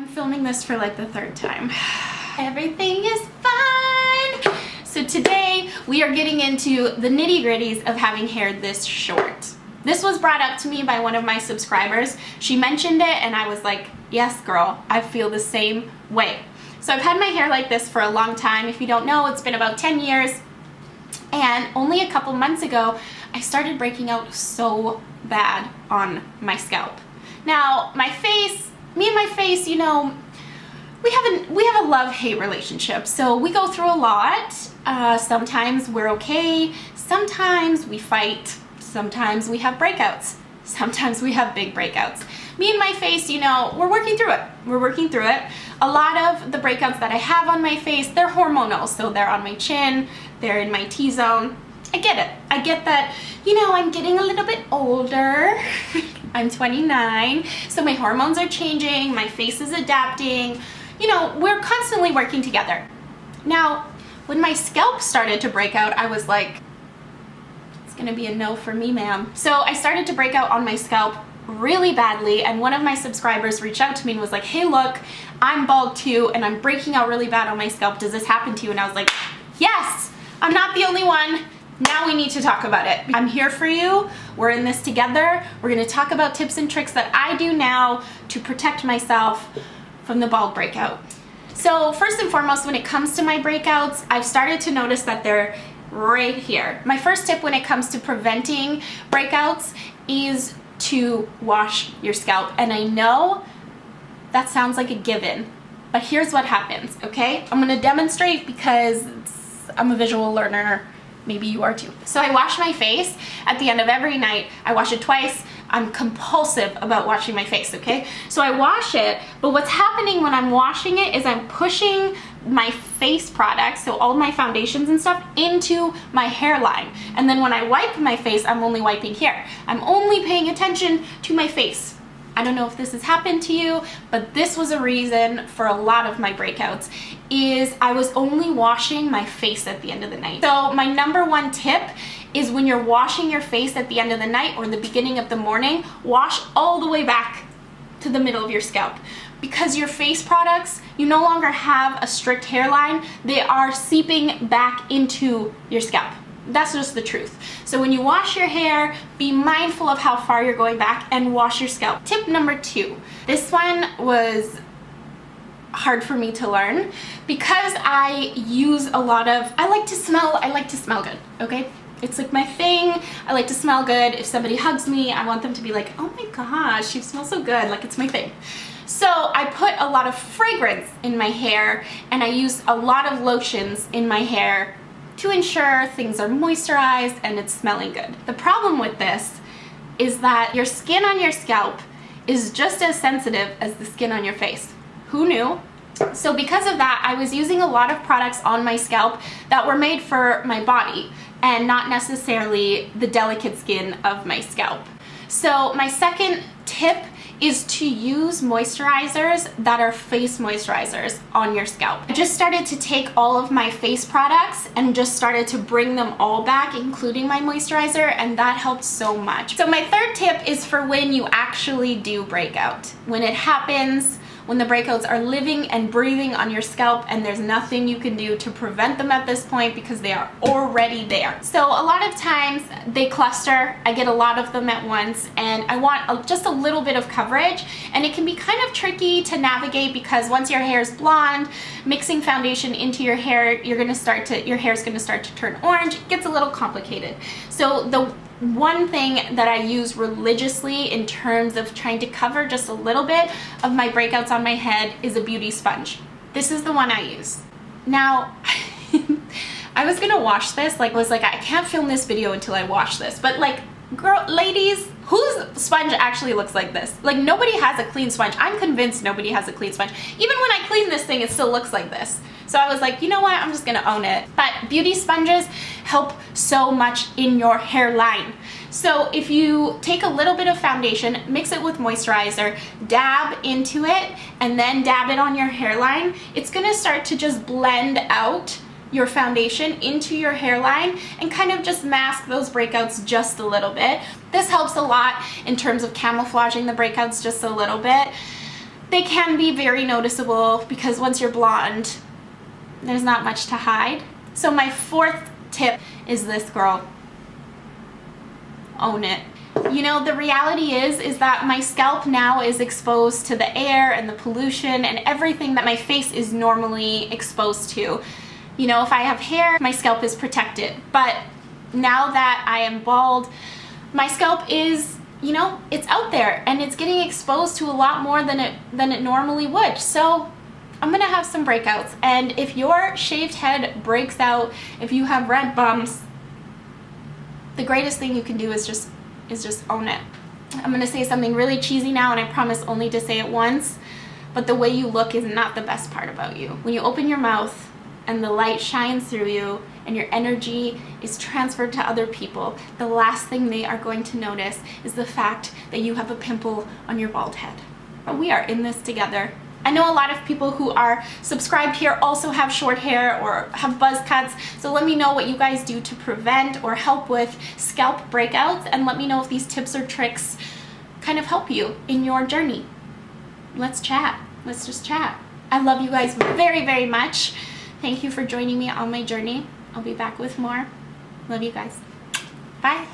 I'm filming this for like the third time. Everything is fine. So today we are getting into the nitty-gritties of having hair this short. This was brought up to me by one of my subscribers. She mentioned it and I was like, yes girl, I feel the same way. So I've had my hair like this for a long time. If you don't know, it's been about 10 years. And only a couple months ago, I started breaking out so bad on my scalp. Now, my face, me and my face, you know, we have a love-hate relationship. So we go through a lot. Sometimes we're okay. Sometimes we fight. Sometimes we have breakouts. Sometimes we have big breakouts. Me and my face, you know, we're working through it. We're working through it. A lot of the breakouts that I have on my face, they're hormonal. So they're on my chin, they're in my T-zone. I get it. I get that, you know, I'm getting a little bit older. I'm 29, so my hormones are changing, my face is adapting. You know, we're constantly working together. Now, when my scalp started to break out, I was like, it's gonna be a no for me, ma'am. So I started to break out on my scalp really badly, and one of my subscribers reached out to me and was like, hey look, I'm bald too and I'm breaking out really bad on my scalp. Does this happen to you? And I was like, yes, I'm not the only one. Now we need to talk about it. I'm here for you. We're in this together. We're gonna talk about tips and tricks that I do now to protect myself from the bald breakout. So first and foremost, when it comes to my breakouts, I've started to notice that they're right here. My first tip when it comes to preventing breakouts is to wash your scalp. And I know that sounds like a given, but here's what happens, okay? I'm gonna demonstrate because I'm a visual learner. Maybe you are too. So I wash my face at the end of every night. I wash it twice. I'm compulsive about washing my face, okay? So I wash it, but what's happening when I'm washing it is I'm pushing my face products, so all my foundations and stuff, into my hairline. And then when I wipe my face, I'm only wiping here. I'm only paying attention to my face. I don't know if this has happened to you, but this was a reason for a lot of my breakouts, is I was only washing my face at the end of the night. So my number one tip is when you're washing your face at the end of the night or the beginning of the morning, wash all the way back to the middle of your scalp. Because your face products, you no longer have a strict hairline, they are seeping back into your scalp. That's just the truth. So when you wash your hair, be mindful of how far you're going back and wash your scalp. Tip number 2. This one was hard for me to learn because I use a lot of, I like to smell good, okay? It's like my thing. I like to smell good. If somebody hugs me, I want them to be like, oh my gosh, you smell so good. Like, it's my thing. So I put a lot of fragrance in my hair and I use a lot of lotions in my hair to ensure things are moisturized and it's smelling good. The problem with this is that your skin on your scalp is just as sensitive as the skin on your face. Who knew? So because of that, I was using a lot of products on my scalp that were made for my body and not necessarily the delicate skin of my scalp. So my second tip is to use moisturizers that are face moisturizers on your scalp. I just started to take all of my face products and just started to bring them all back, including my moisturizer, and that helped so much. So my third tip is for when you actually do break out. When it happens, when the breakouts are living and breathing on your scalp and there's nothing you can do to prevent them at this point because they are already there. So a lot of times they cluster. I get a lot of them at once and I want just a little bit of coverage, and it can be kind of tricky to navigate because once your hair is blonde, mixing foundation into your hair, your hair is gonna start to turn orange. It gets a little complicated. So the one thing that I use religiously in terms of trying to cover just a little bit of my breakouts on my head is a beauty sponge. This is the one I use. Now, I was gonna wash this, I can't film this video until I wash this, but like, girl, ladies, whose sponge actually looks like this? Like, nobody has a clean sponge. I'm convinced nobody has a clean sponge. Even when I clean this thing, it still looks like this. So I was like, you know what, I'm just gonna own it. But beauty sponges help so much in your hairline. So if you take a little bit of foundation, mix it with moisturizer, dab into it, and then dab it on your hairline, it's gonna start to just blend out your foundation into your hairline and kind of just mask those breakouts just a little bit. This helps a lot in terms of camouflaging the breakouts just a little bit. they can be very noticeable because once you're blonde, there's not much to hide. So my fourth tip is this, girl. Own it. You know, the reality is that my scalp now is exposed to the air and the pollution and everything that my face is normally exposed to. You know, if I have hair, my scalp is protected. But now that I am bald, my scalp is, you know, it's out there and it's getting exposed to a lot more than it normally would. So I'm gonna have some breakouts, and if your shaved head breaks out, if you have red bumps, the greatest thing you can do is just own it. I'm gonna say something really cheesy now, and I promise only to say it once, but the way you look is not the best part about you. When you open your mouth and the light shines through you and your energy is transferred to other people, the last thing they are going to notice is the fact that you have a pimple on your bald head. But we are in this together. I know a lot of people who are subscribed here also have short hair or have buzz cuts, so let me know what you guys do to prevent or help with scalp breakouts, and let me know if these tips or tricks kind of help you in your journey. Let's chat. Let's just chat. I love you guys very, very much. Thank you for joining me on my journey. I'll be back with more. Love you guys. Bye.